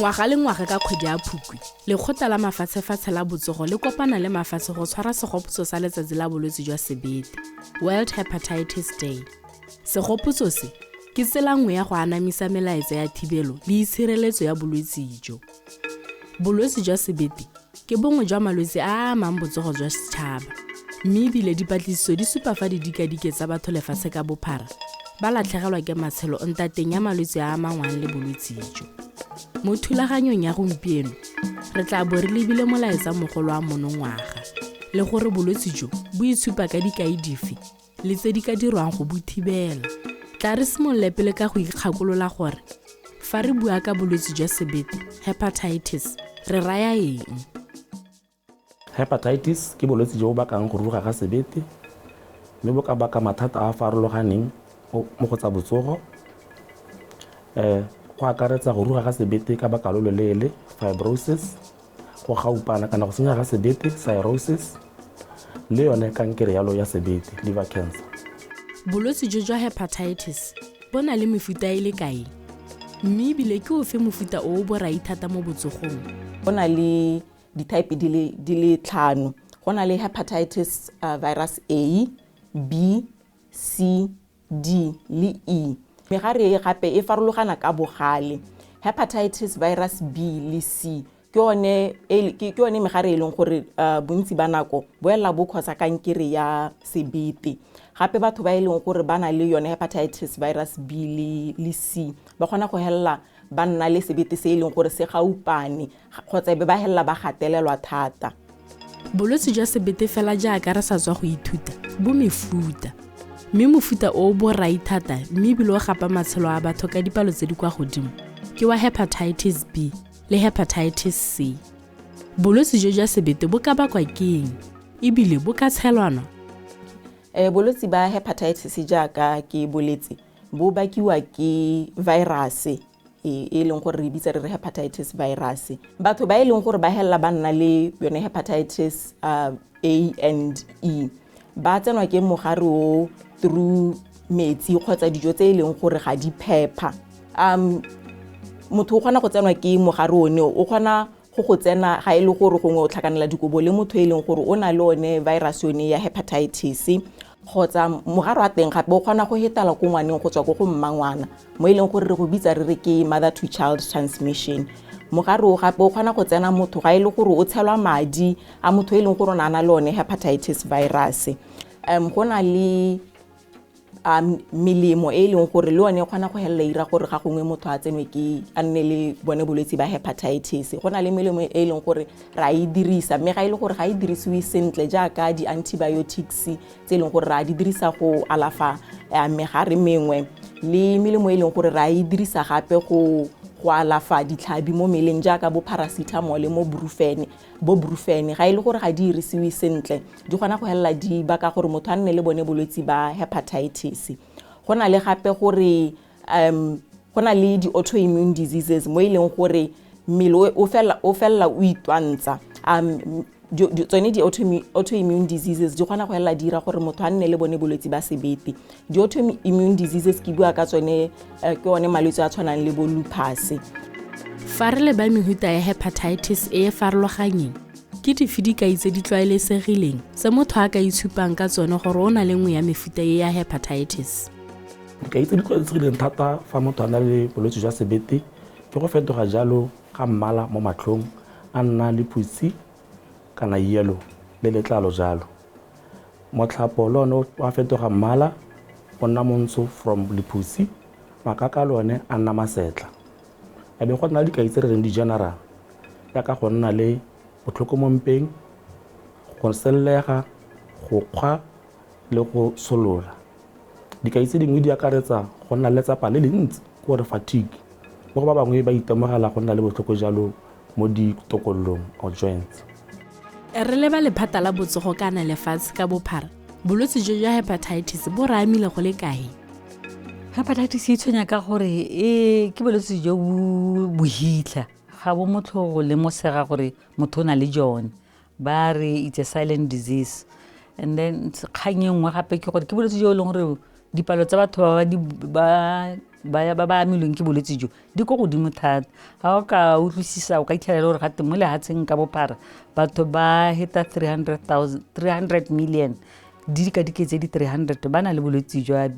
Ngwaga le ngwaga ka kgwedi ya Phukwi, Lekgotla la Mafatshefatshe la Botsogo le kopana le mafatshe go tshwara segopotso sa letsatsi la bolwetse jwa sebete, World Hepatitis Day. Segopotso se ke tsela nngwe ya go anamisa melaetsa ya thibelo le itshireletso ya bolwetse jo. Bolwetse jwa sebete ke bongwe jwa malwetse a amang botsogo jwa setšhaba, mme ebile dipatlisiso di supa fa didikadike tsa batho lefatshe ka bophara ba latlhegelwa ke matshelo ntateng ya malwetse a amangwang le bolwetse jo. Mo thulaganyong ya gompieno re tla bo re lebile molaetsa mogolo wa monongwaga le gore bolwetse jo bo itshupa ka dikai dife le tse di ka dirwang go bo thibela. Tla re simolole pele ka go ikgakolola gore fa re bua ka bolwetse jwa sebete, hepatitis, re raya eng? Hepatitis ke bolwetse jo bo bakang go ruruga ga sebete, mme bo ka baka mathata a a farologaneng mo go tsa botsogo. Go akaretsa go ruruga ga sebete ka baka lo loleele, fibrosis, go gaupana kana go senya ga sebete, cirrhosis, le yone kankere ya sebete, liver cancer. Bolwetse jo jwa hepatitis bo na le mefuta e le kae, mme ebile ke ofe mofuta o borai thata mo botsogong? Go na le di-type di le 5. Go na le hepatitis virus A, B, C, D le E. Megare e gape e farologana ka bogale. Hepatitis virus B le C ke yone megare e leng gore bontsi ba nako bo ela bo kgotsa kankere ya sebete. Gape batho ba e leng gore ba na le yone hepatitis virus B le C ba kgona go hella ba nna le sebete se e leng gore se gaupane kgotsa be ba hella ba gatelelwa thata. Bolwetse jwa sebete fela jaaka re sa tswa go ithuta bo mefuta, mme mofuta o borai thata mme ebile o gapa matshelo a batho ka dipalo tse di kwa godimo ke wa hepatitis B le hepatitis C. Bolwetse jo jwa sebete bo ka bakwa ke eng ebile bo ka tshelwana? Bolwetse ba hepatitis jaaka ke boletse bo bakiwa ke virus e leng gore re bitsa re hepatitis virus. Batho ba e leng gore ba hella ba nna le yone hepatitis A and E ba tsenwa ke mogare o through metsi kgotsa dijo tse e leng gore ga di phepa. Motho o kgona go tsenwa ke mogare one o kgona go tsena ga e le gore gongwe o tlhakanela dikobo le motho e leng gore o na le one virus yone ya hepatitis, kgotsa mogare wa teng gape o kgona go hetala ko ngwaneng go tswa go mmangwana mo e leng gore re go bitsa re ke mother to child transmission. Mogare o gape o kgona go tsena motho ga e le gore o tshelwa madi a motho e leng gore o na le one hepatitis virus. Go na le melemo e leng gore le one kgona go hella ira gore ga gongwe motho a tsenwe ke a nne le bone bolwetse ba hepatitis. Go na le melemo e leng gore ra e dirisa mme ga e le gore ga e dirisiwe sentle jaaka di-antibiotics tse e leng gore ra di dirisa go alafa megare mengwe, le melemo e leng gore ra e dirisa gape go alafa ditlhabi mo meleng jaaka bo paracetamol le mo brufen. Ga e le gore ga di dirisiwe sentle di kgona go hella di baka gore motho a nne le bone bolwetse ba hepatitis. Go na le gape gore go na le di-autoimmune diseases mo e leng gore mmele o fella o itwantsha. Tsone di-autoimmune diseases di kgona go hella dira gore motho a nne le bone bolwetse ba sebete. Di-autoimmune diseases ke bua ka tsone ke one malwetse a tshwanang le bo lupus. Fa re le ba mehuta ya hepatitis e farologanyeng, ke dife dikai tse di tlwaelesegileng tse motho a ka itshupang ka tsone gore o na le nngwe ya mefuta e ya hepatitis? Dikai tse di tlwaelesegileng thata fa motho a na le bolwetse jwa sebete ke go fetoga jalo ga mmala mo matlhong, a nna le phusi kana yellow le letlalo jalo. Motlhapo le one wa fetoga mmala o nna montsho from lephusi, makaka le one a nna masetla. E be go nna dikai tse re reng di-general jaaka go nna le botlhoko mo mpeng, go sellega, go kgwa le go solola. Dikai tse dingwe di akaretsa go nna le letsapa le le ntsi gore fatigue, mo go ba bangwe ba itemogela go nna le botlhoko jalo mo ditokololong or joints. Re leba lephata la botsogo kana lefatshe ka bophara, bolwetse jo jwa hepatitis bo re amile go le kae? Hepatitis e tshwenya ka gore ke bolwetse jo bo hitla ga bo motho go lemosega gore motho o na le jone, ba re it's a silent disease. And then kgang e nngwe gape ke gore ke bolwetse jo e leng gore dipalo tsa batho ba ba amilweng ke bolwetse jo di ko godimo thata ga o ka utlwisisa o ka itlhelela gore gate mo lehatsheng ka bophara batho ba heta 300 million di ka diketse di 300 ba na le bolwetse jwa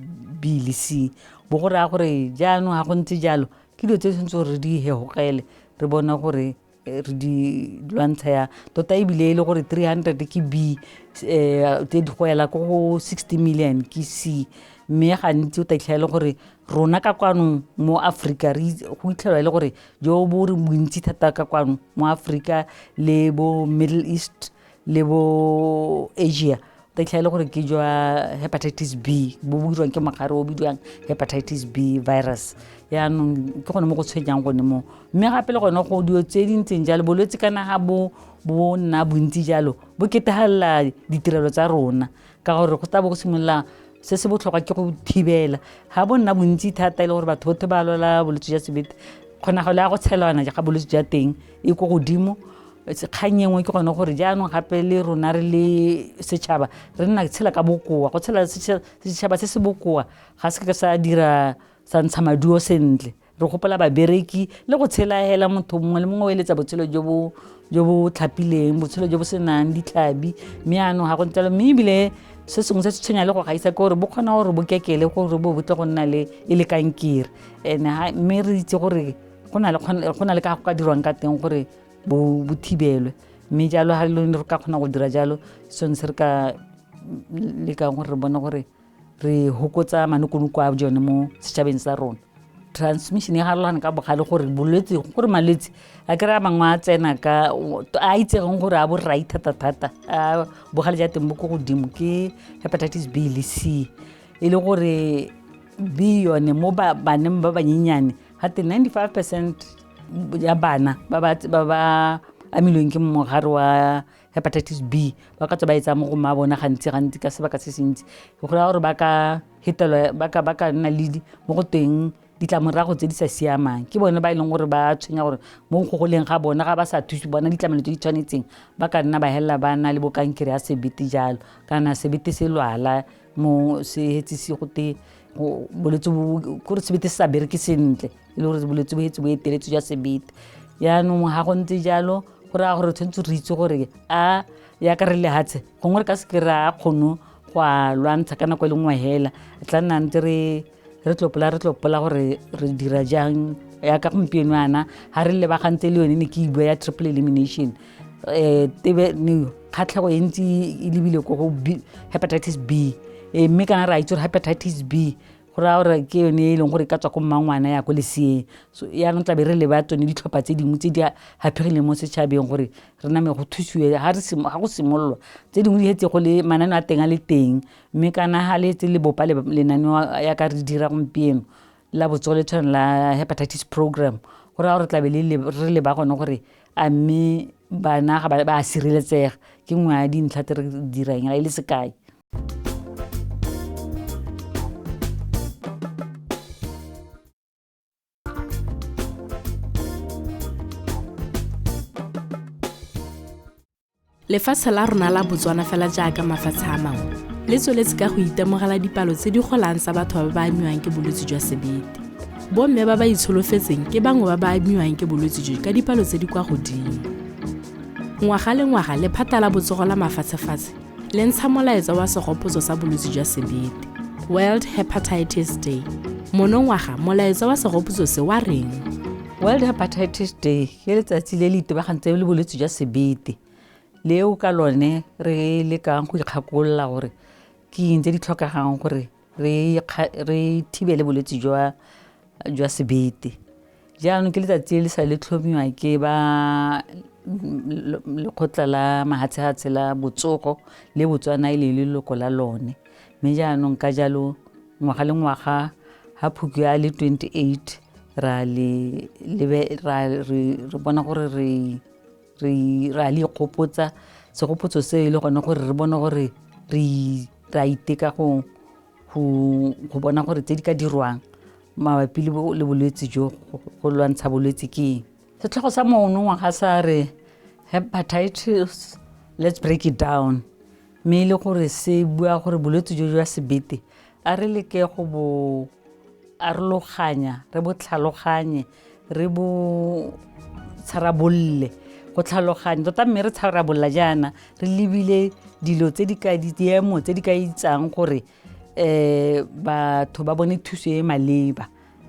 B le C bo go raya gore jaanong ga go ntse jalo ke dilo tse tshwanetse gore di hegogele re bona gore re di lwantsha ya tota ebile e le gore 300 ke B tse di go ela ko go 60 million ke C mme gantsi o ta itlhaele gore rona ka kwano mo Africa go itlhelwa e le gore jo bo re bontsi thata ka kwano mo Africa le bo Middle East le bo Asia ta itlhaele gore ke jwa hepatitis B bo buirwang ke mogare o bidiwang hepatitis B virus yaanong ke gone mo go tshwenyang gone mo mme gape le gone go dio tse dintseng jalo bolwetse kana ga bo nna bontsi jalo bo ketagalela ditirelo tsa rona ka gore go tabo go simolola se se botlhokwa ke go thibela ga bo nna bontsi thata e le gore batho botlhe ba lola bolwetse jwa sebete kgonagalo ya go tshelana ga bolwetse jwa teng e ko godimo kgang engwe ke gone gore jaanong gape le rona re le setšhaba re nna tshela ka bokoa go tshela setšhaba se se bokoa ga se ke sa dira sa ntsha maduo sentle re gopola babereki le go tshela hela motho mongwe le mongwe o eletsa botshelo jo bo tlhapileng botshelo jo bo senang ditlhabi mme yaanong ga go ntelo mme ebile se sengwe se se tshwenya le go gaisa ke gore bo kgona gore bo kekele gore bo botle go nna le e le kankere mme re itse gore go na le ka go ka dirwang ka teng gore bo thibelwe mme jalo ga re ka kgona go dira jalo sone se re ka lekang gore re bone gore re hokotsa manokonoko a jone mo setšhabeng sa rona transmission ya garolwane ka bogale gore bolwetse gore malwetse a kry-a mangwe a tsena ka a itsegeng gore a borai thata-thata a bogale ja teng bo ko godimo ke hepatitis B le C e le gore B yone mo baneng ba banyenyane gate 95% ya bana ba ba amilweng ke mogare wa hepatitis B ba ka tswa ba etsa mo go ma bona gantsi ka sebaka se sentsi go raya gore ba ka hetelwa ba ka nna le mo go teng ditlamorago tse di sa siamang ke bone ba e leng gore ba tshwenya gore mo go goleng ga bona ga ba sa thusi bona ditlamelo tse di tshwanetseng ba ka nna ba hella ba na le bo kankere ya sebete jalo kana sebete se lwala mo se hetsisi go te bolwetse gore sebete se sa bereke sentle e le gore bolwetse bo hetse bo eteletse jwa sebete yaanong ga go ntse jalo go raya gore tshwanetse re itse gore a ya ka re lehatshe gongwe re ka se ke ra kgono go a lwantsha ka nako e le nngwe hela tla nna ntse re tlopola gore re dira jang ya ka gompieno yana ga re lebagantse le yone ne ke bua ya triple elimination kgatlhego e ntsi e lebile ko go hepatitis B mme kana re a itse gore hepatitis B go raya gore ke yone e leng gore e ka tswa ko mmangwana ya ko leseeng so yaanong tlabe re leba tsone ditlhopha tse dingwe tse di hapegileng mo setšhabeng gore re name go thusiwe ga go simololwa tse dingwe di hetse go le mananeo a teng a le teng mme kana ga le etse le bopa lenaneo ya ka re dira gompieno la botsogo le tshwana la hepatitis program go raya gore tlabe re leba gone gore a mme bana ga ba a sireletsega ke nngwe ya dintlha tse re dirang e le sekae lefatshe la rona la Botswana fela jaaka mafatshe a mangwe le tsweletse ka go itemogela dipalo tse di golang tsa batho ba ba amiwang ke bolwetse jwa sebete bomme ba ba itsholofetseng ke bangwe ba ba amiwang ke bolwetse jo ka dipalo tse di kwa godimo ngwaga le ngwaga lephata la botsogo la mafatshefatshe le ntsha molaetsa wa segopotso sa bolwetse jwa sebete World Hepatitis Day monongwaga molaetsa wa segopotso se wa reng World Hepatitis Day ke letsatsi le le itebagantseng le bolwetse jwa sebete leo ka lone re lekang go ikgakolola gore ke eng tse di tlhokegang gore re thibele bolwetse jwa sebete jaanong ke letsatsi le sa le tlhomiwa ke ba lekgotla la mahatshehatshe la botsogo le Botswana e le leloko la lone mme jaanong ka jalo ngwaga le ngwaga ga Phukwi a le 28 re bona gore ra le ikgopotsa segopotso se e le gone gore re bone gore ra iteka go bona gore tse di ka dirwang mabapi le bolwetse jo go lwantsha bolwetse ke setlhogo sa monongwaga sa re hepatitis let's break it down mme le gore se bua gore bolwetse jo jwa sebete a re leke go bo arologanya re bo tlhaloganye re bo tsharabolle go tlhaloganya tota mme re tsharabolla jaana re lebile dilo tse di ka diemo tse di ka itsang gore batho ba bone thuso e maleba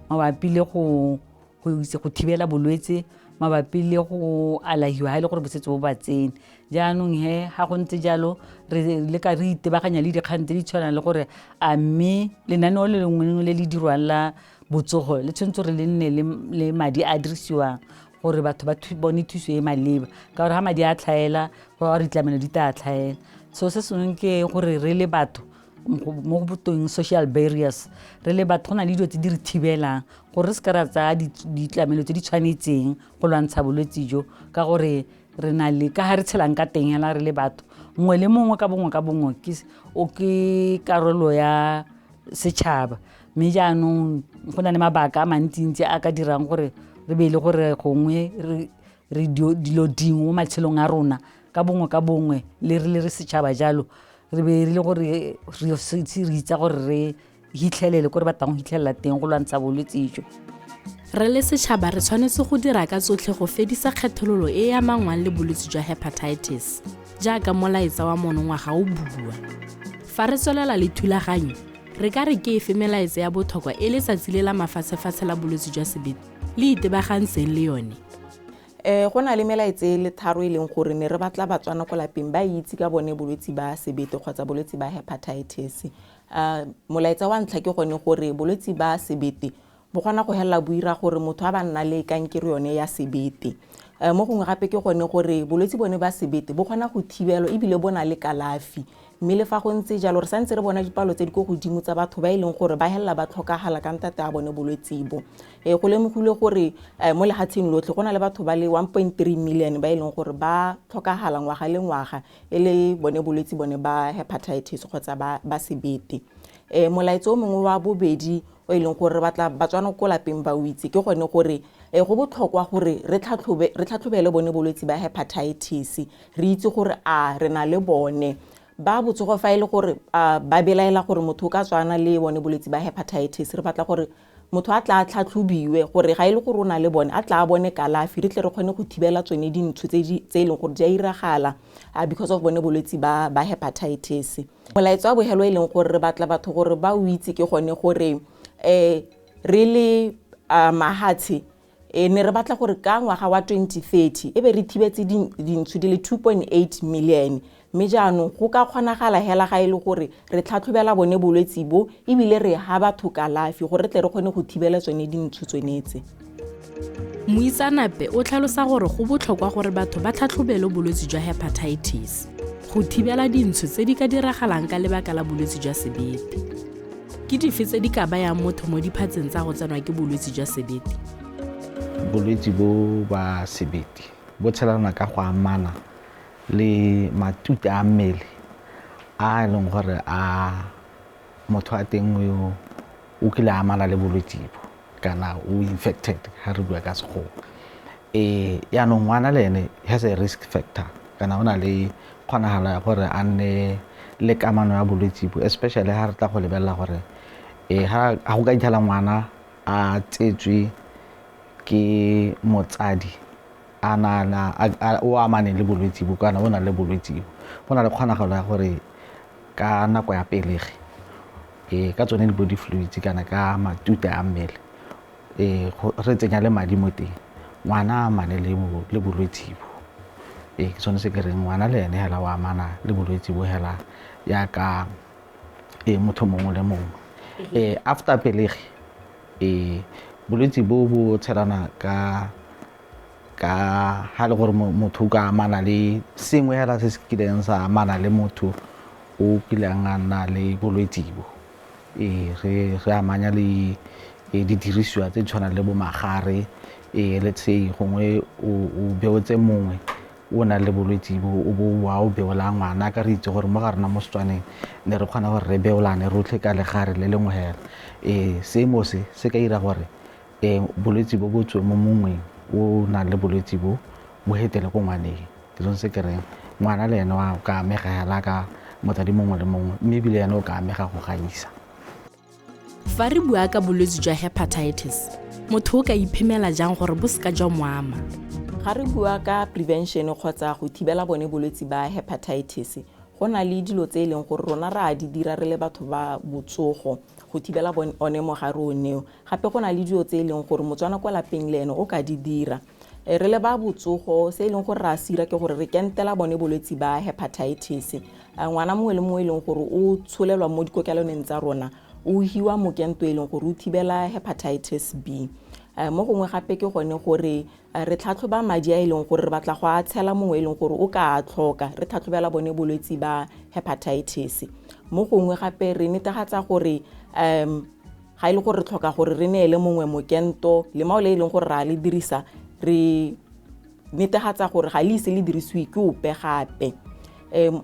mabapi le go itse go thibela bolwetse mabapi le go alahiwa ha ile gore bosetse bo ba tsene jaanong he ha go ntse jalo re le ka re itebaganya le dikgang tse di tshwanang le gore a mme lenaneo le lengwe le le dirwang la botsogo le tshwanetse re le nne le madi a dirisiwang gore batho ba bone thuso e maleba ka gore ha madi a tlhaela go a ditlamelo di tla tlhaela so se sengwe ke gore re le batho mo go botong social barriers re le batho go na le dilo tse di re thibelang gore re se ka ra tsaya ditlamelo tse di tshwanetseng go lwantsha bolwetse jo ka gore re na le ka ha re tshelang ka teng yana re le batho mongwe le mongwe ka bongwe ke karolo ya setšhaba mme jaanong go na le mabaka a mantsintsi a ka dirang gore re be le gore gongwe re dilo dingwe mo matshelong a rona ka bongwe le re setšhaba jalo re be re le gore re itsa gore re hitlhelele gore ba tang go hitlhelela teng go lwantsha bolwetse jo re le setšhaba re tshwanetse go dira ka tsotlhe go fedisa kgethololo e e amangwang le bolwetse jwa hepatitis jaaka molaetsa wa monongwaga o bua fa re tswelela le thulaganyo re ka re ke efe melaetsa ya botlhokwa e letsatsi le la mafatshefatshe la bolwetse jwa sebete le itebagantseng le yone go na le melaetsa le tharo e leng gore ne re batla batswana ko lapeng ba itse ka bone bolwetse ba sebete kgotsa bolwetse ba hepatitis molaetsa wa ntlha ke gone gore bolwetse ba sebete bo gona go hela buira gore motho a ba nna le kankere yone ya sebete mo gongwe gape ke gone gore bolwetse bone ba sebete bo gona go thibelwa ebile bo na le kalafi mme le fa go ntse jalo re santse re bona dipalo tse di go godimo tsa batho ba e leng gore ba hela ba tlhokagala ka ntate a bone bolwetse bo go lemogile gore mo lehatsheng lotlhe go na le batho ba le 1.3 million ba e leng gore ba tlhokagala ngwaga le ngwaga e le bone bolwetse bone ba hepatitis kgotsa ba sebete molaetsa o mongwe wa bobedi o e leng gore batla batswana ko lapeng ba o itse ke gone gore go botlhokwa gore re tlhatlhobele bone bolwetse ba hepatitis re itse gore a re na le bone ba botsogo fa ile gore ba belaela gore motho ka tswana le bone bolwetse ba hepatitis re batla gore motho a tla tlhatlhobiwe gore ga ile gore o na le bone a tla bone kalafi re tle re kgone go thibela tsone dintsho tse e leng gore di a iragala because of bone bolwetse ba hepatitis molaetsa wa bohelo e leng gore re batla batho gore ba o itse ke gone gore re le mahatshe ne re batla gore ka ngwaga wa 2030 ebe re thibetse dintsho di le 2.8 million mme jaanong go ka kgonagala hela ga ile gore re tlhatlhobela bone bolwetse bo ebile re ha batho kalafi gore re tle re kgone go thibela tsone dintsho tsonetse moitsanape o tlhalosa gore go botlhokwa gore batho ba tlhatlhobele bolwetse jwa hepatitis go thibela dintsho tse di ka diragalang ka lebaka la bolwetse jwa sebete ke dife tse di ka bayang motho mo diphatseng tsa go tsenwa ke bolwetse jwa sebete bolwetse bo ba sebete bo tshelana ka go amana le matute a mmele a leng gore a motho a teng o kile a amana le bolwetse bo kana o infected ha re bua ka sekgowa yaanong ngwana le ene has a risk factor kana o na le kgonagalo ya gore a nne le kamano ya bolwetse bo especially ha re tla go lebelela gore ha go ka itlhela ngwana a tsetswe ke motsadi o amane le bolwetse bo kana o na le bolwetse bo go na le kgonagalo ya gore ka nako ya pelegi ka tsone di body fluids kana ka matute a mmele re tsenya le madi mo teng ngwana amane le bolwetse bo ke tsone se ke reng ngwana le ene hela wa amana le bolwetse bo hela ya ka motho mongwe le mongwe after pelegi bolwetse bo tshelana ka ha le gore motho ka amana le sengwe hela se se kileng sa amana le motho o kileng a nna le bolwetse bo re amanya le didirisiwa tse tshwanang le bo magare let's say gongwe o beotse mongwe o na le bolwetse bo o bo wa o beola ngwana ka re itse gore mo ga rena mo Setswaneng ne re kgona gore re beolane rotlhe ka legare le lengwe hela seemo se ka ira gore bolwetse bo tswe mo mongwe o na le bolwetse bo hetele ko ngwaneng ke tsone se ke reng ngwana le ene wa ka amega hela ka motsadi mongwe le mongwe mme ebile ene o ka amega go gaisa Fa re bua ka bolwetse jwa hepatitis, motho o ka iphemela jang gore bo seka jwa mo ama? Ga re bua ka prevention kgotsa go thibela bone bolwetse ba hepatitis, go na le dilo tse e leng gore rona re a di dira re le batho ba botsogo go thibela one mogare oneo. Gape go na le dilo tse e leng gore motswana kwa lapeng le ene o ka di dira. Re le ba botsogo se e leng gore ra sira ke gore re kentela bone bolwetse ba hepatitis. Ngwana mongwe le mongwe e leng gore o tsholelwa mo dikokeloneng tsa rona o hiwa mokento e leng gore o thibela hepatitis B. Mo gongwe gape ke gone gore re tlhatlhoba madi a e leng gore re batla go a tshela mongwe e leng gore o ka a tlhoka, re tlhatlhobela bone bolwetse ba hepatitis. Mo gongwe gape re netefatsa gore ga e le gore re tlhoka gore re neele mongwe mokento le mao le e leng gore ra le dirisa, re netefatsa gore ga le ise le dirisiwe ke ope gape.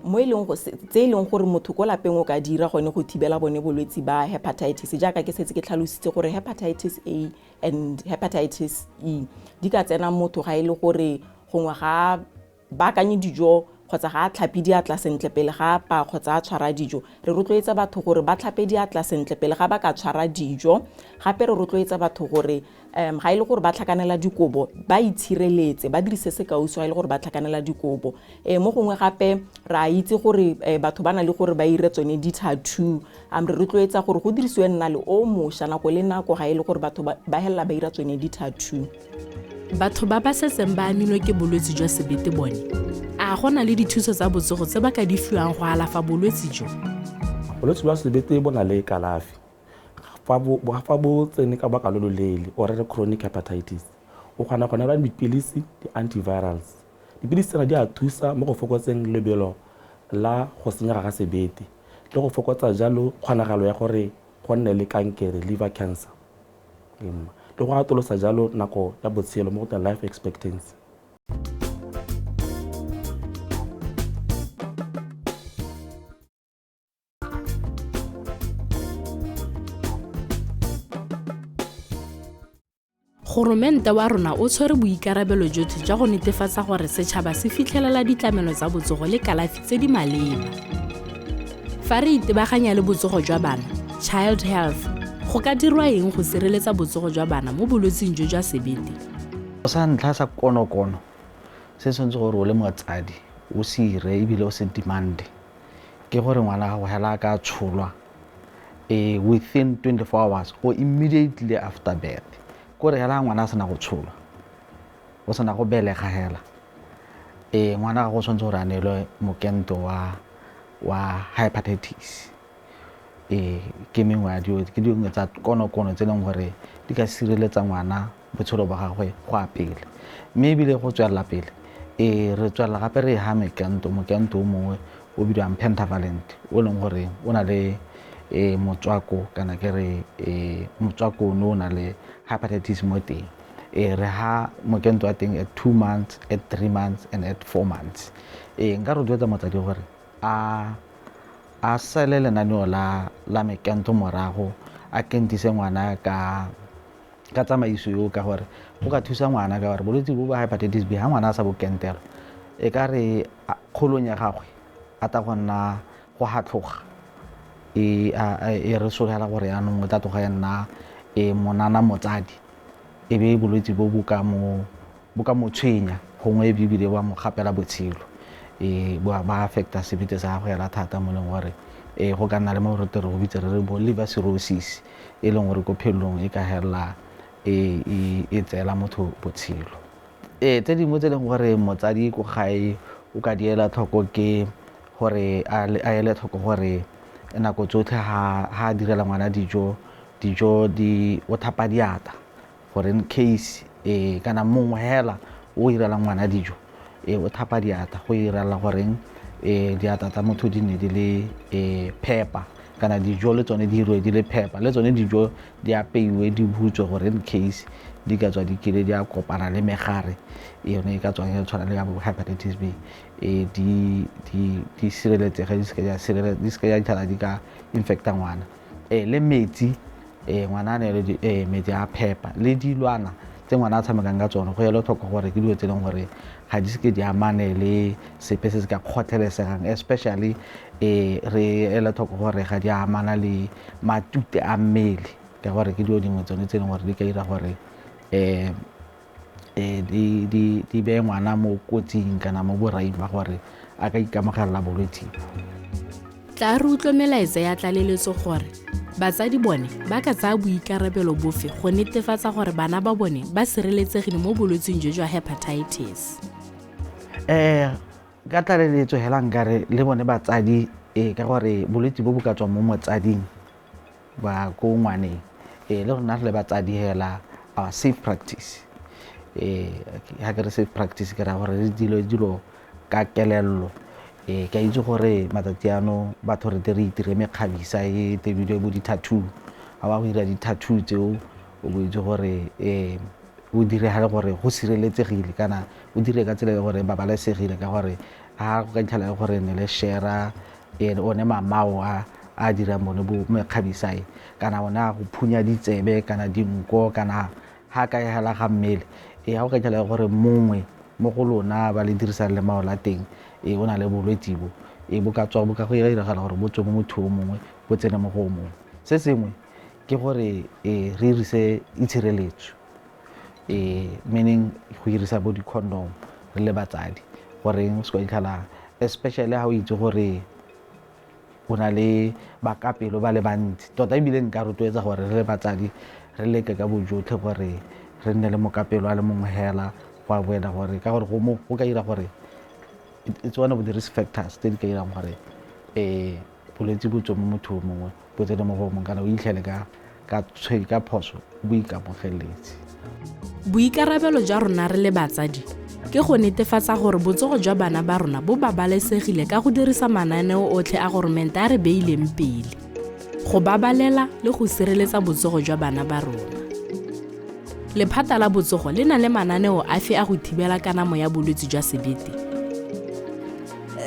Mo e leng tse e leng gore motho ko lapeng o ka dira gone go thibela bone bolwetse ba hepatitis jaaka ke setse ke tlhalositse gore hepatitis A and hepatitis E di ka tsena motho ga e le gore gongwe ga baakanye dijo kgotsa ga a tlhape diatla sentle pele ga apa kgotsa a tshwara dijo. Re rotloetsa batho gore ba tlhape diatla sentle pele ga ba ka tshwara dijo. Gape re rotloetsa batho gore ga e le gore ba tlhakanela dikobo ba itshireletse, ba dirise sekauso ga e le gore ba tlhakanela dikobo. Mo gongwe gape ra itse gore batho ba na le gore ba ire tsone di-tattoo. Re rotloetsa gore go dirisiwe nnale o mošwa nako le nako ga e le gore batho ba helela ba ira tsone di-tattoo. Batho ba ba setseng ba amilwe ke bolwetse jwa sebete bone, a gona le dithuso tsa botsogo tse ba ka di fiwang go alafa bolwetse jo? Bolwetse jwa sebete bo na le kalafi fa bo tsene ka baka lo loleele o re chronic hepatitis. O kgona go neelwa dipilisi di-antivirals. Dipilisi tsena di a thusa mo go fokotseng lebelo la go senyega ga sebete le go fokotsa jalo kgonagalo ya gore go nne le kankere, liver cancer, le go atolosa jalo nako ya botshelo mo go life expectancy. Goromente wa rona o tshwere boikarabelo jotlhe jwa go netefatsa gore setšhaba se fitlhelela ditlamelo tsa botsogo le kalafi tse di maleba. Fa re itebaganya le botsogo jwa bana, child health, go ka dirwa eng go sireletsa botsogo jwa bana mo bolwetseng jo jwa sebete? Sa ntlha sa konokono se tshwanetse gore o le motsadi o se ire ebile o se demande ke gore ngwana gago hela ka tsholwa within 24 hours or immediately after birth. Kore hela ngwana se na go tsholwa o se na go belega hela ngwana ga go tshwanetse gore a neelwe mokento wa hepatitis. Ke mengwe ya dio ke dingwe tsa konokono tse leng gore di ka sireletsa ngwana botshelo ba gagwe go a pele. Mme ebile go tswelela pele re tswelela gape re ha mokento o mongwe o bidiwang pentavalent o leng gore o na le motswako kana ke re motswako o na le hepatitis mo teng. Re ha mokento wa teng at 2 months, at 3 months and at 4 months. Nka rotloetsa motsadi gore a sele lenaneo la mekento morago a kentise ngwana ka tsamaiso yo ka gore go ka thusa ngwana ka gore bolwetse bo ba hepatitis B ha ngwana a sa bo kentelo e ka re kgolong ya gagwe a ta go nna go hatloga re solela gore yaanong o tla tloga ya nna monana motsadi e be bolwetse bo bo ka mo tshwenya gongwe ebile ba mo gapela botshelo ba affecta sebete sa gagwe la thata mo leng gore go ka nna le mo re tere go bitse re bo liver cirrhosis e leng gore ko phelong e ka hela e tsela motho botshelo. Tse dingwe tse leng gore motsadi ko gae o ka diela tlhoko ke gore a ele tlhoko gore nako tsotlhe ha direla ngwana dijo o thapa diata gore in case kana mongwe hela o irela ngwana dijo o thapa diata go irela goreng diata tsa motho di ne di le phepa kana dijo le tsone di irwe di le phepa le tsone dijo di apeiwe di butswe gore in case di ka tswa di kile di a kopana le megare yone e ka tswa ya tshwana le ya hepatitis B di sireletsega di ska ya ithala di ka infecta ngwana le metsi ngwana ne le metsi a phepa le dilwana tse ngwana a tshamekang ka tsone go ela tlhoko gore ke dilo tse leng gore ga di seke di amane le sepe se se ka kgothelesegang, especially re ela tlhoko gore ga di amana le matute a mmele ka gore ke dilo dingwe tsone tse leng gore di ka dira gore di beye ngwana mo kotsing kana mo boraing ba gore a ka ikamogela bolwetse. Tla re utlwe melaetsa ya tlaleletso gore batsadi bone ba ka tsaya boikarabelo bofe go netefatsa gore bana ba bone ba sireletsegile mo bolwetseng jwa hepatitis. Ka tlaleletso hela nkare le bone batsadi ka gore bolwetse bo bo ka tswa mo motsading ba ko ngwaneng le rona le batsadi hela safe practice ha ke re safe practice ke ra gore re dilo ka kelello ka itse gore matsatsi ano batho re itire mekgabisa tebilwe bo di-tattoo ga ba go dira di-tattoo tseo o bo itse gore o dire ha le gore go sireletsegile kana o dire ka tsela ya gore ba balesegile ka gore ha go ka tlhala gore ne le share one mamao a dirang bone bo mekgabisa kana ona go phunya ditsebe kana dinko kana ha ka hela ga mmele ha go ka tlhala gore mongwe mo go lona ba le dirisang le mao la teng o na le bolwetse bo bo ka tswa bo ka go diragala gore bo tswe mo motho o mongwe bo tsene mo go mongwe. Se sengwe ke gore re irise itshireletso meaning go irisa bo di-condom re le batsadi gore o se ka itlhala especially ha o itse gore o na le bakapelo ba le bantsi tota ebile nka rotloetsa gore re le batsadi re leke ka bojotlhe gore re nne le mokapelo a le mongwe hela go a boela gore ka gore go ka dira gore it's one of the risk factors tse di ka dirang gore bolwetse bo tswe mo motho o mongwe bo tsene mo go mongwe kana o itlhele ka phoso bo ikamogeletse. Boikarabelo jwa rona re le batsadi ke go netefatsa gore botsogo jwa bana ba rona bo babalesegile ka go dirisa mananeo otlhe a gormente a re beileng pele go babalela le go sireletsa botsogo jwa bana ba rona. Lephata la botsogo le na le mananeo afe a go thibela kanamo ya bolwetse jwa sebete?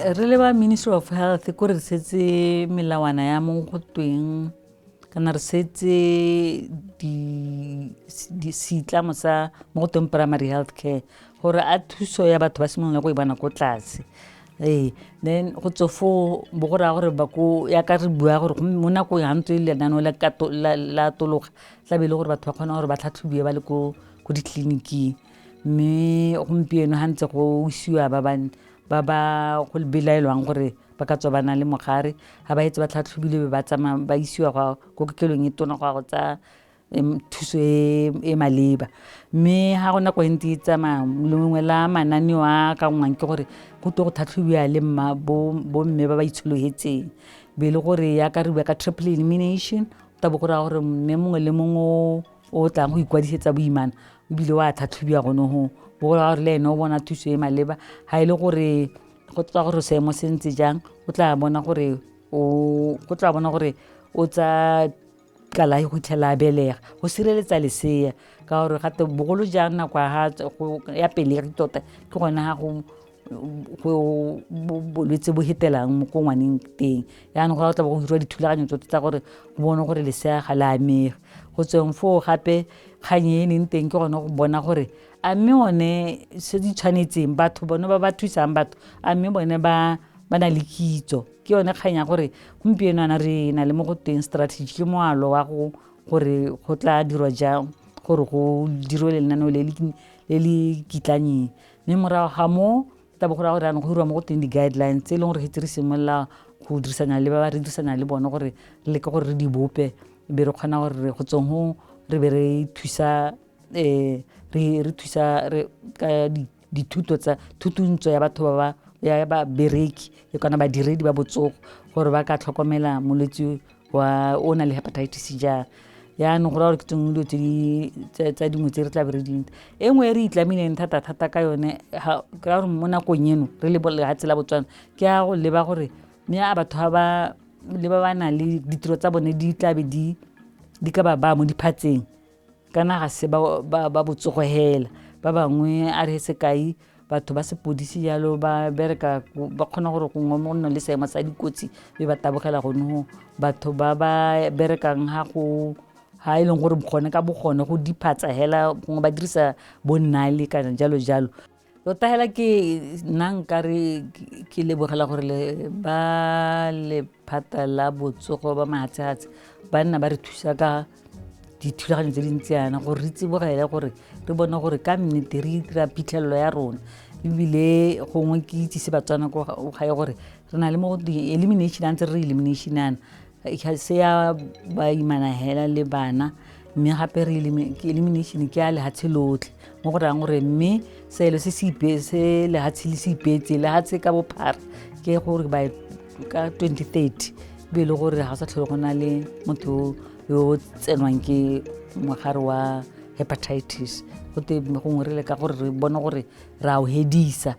Re le ba Ministry of Health ko re setse melawana ya mo go tweng kana re setse di sitlamo sa mo go tweng primary health care gore a thuso ya batho ba simolola go e bona ko tlase. Then go tsofo bo go ra gore ba ko ya ka re bua gore mo nako ya ntse le nano la tologa tla be le gore batho ba kgona gore ba tlhatlhobiwe ba le ko ditleliniking mme gompieno ha ntse go isiwa ba go belaelwang gore ba ka tswa ba na le mogare ha ba etse ba tlhatlhobile ba tsama ba isiwa go kokelong e tona go tsa thuso e maleba mme ha gona go ntse e tsamaya lengwe la mananeo a ka ngwang ke gore go tlo go tlhatlhobiwa le bo mme ba itshologetseng be le gore ya ka re bua ka triple elimination ta bo go ra gore mme mongwe le mongwe o tlang go ikwadisetsa boimana ebile wa tlhatlhobiwa gono go bo go ra gore le ene o bona thuso e maleba ha ile gore go tla gore seemo se ntse jang o tla bona gore o tsa kala go tlhela belega go sireletsa lesea ka gore gate bogolo jang nako ya pelegi tota ke gona go bolwetse bo hetelang mo ko ngwaneng teng yaanong go tla go dirwa dithulaganyo tsa gore go bone gore lesea ga le amege go tsweng foo gape kganye e neng teng ke gone go bona gore a mme one se di tshwanetseng batho bone ba thusang batho a mme bone ba na le kitso ke yone kganya gore gompieno ana re na le mo go teng strategy ke moalo wa gore go tla dirwa jang gore go dirwe lenaneo le le kitlanyeng mme morago ga mo taba go ra gore go dirwa mo go teng di-guidelines tse e leng gore re simolola go dirisana le ba re dirisana le bone gore re leke gore re di bope be re kgona gore go tsong go re be re thusa ka dithuto tsa thutuntsho ya batho ya ba bereki e kana badiredi ba botsogo gore ba ka tlhokomela molwetse o na le hepatitis ja yaanong go ra gore ke tsong dilo tsa dingwe tse re tla be re dinte e nngwe e re itlamileng thata ka yone ka gore mo nakong eno re le lehatshe la Botswana ke ya go leba gore mme a batho ba na le ditiro tsa bone di tla be di ka ba mo diphatseng kana ga se ba botsogo hela ba bangwe a re sekai batho ba sepodisi jalo ba bereka ba kgona gore go nna le seemo sa dikotsi be ba tabogela gono batho ba berekang ha ha e leng gore bokgone ka bokgone go diphatsa hela gongwe ba dirisa bonnale kana jalo tota hela ke nna nkare ke lebogela gore ba lephata la botsogo ba mahatshehatse ba nna ba re thusa ka dithulaganyo tse dintsi yana gore re tsibogele gore re bone gore ka nnete re dira phitlhelelo ya rona ebile gongwe ke itsise batswana ko gae gore re na le mo di-elimination a ntse re elimination ana se ya baimana hela le bana mme gape elimination ke ya lehatshe lotlhe mo go rayang gore mme seelo se lehatshe le se ipeetse lehatshe ka bophara ke gore ba ka 2030 be le gore ga sa tlhole go na le motho yo tsenwang ke mogare wa hepatitis go te gongwe re le ka gore re bone gore ra o hedisa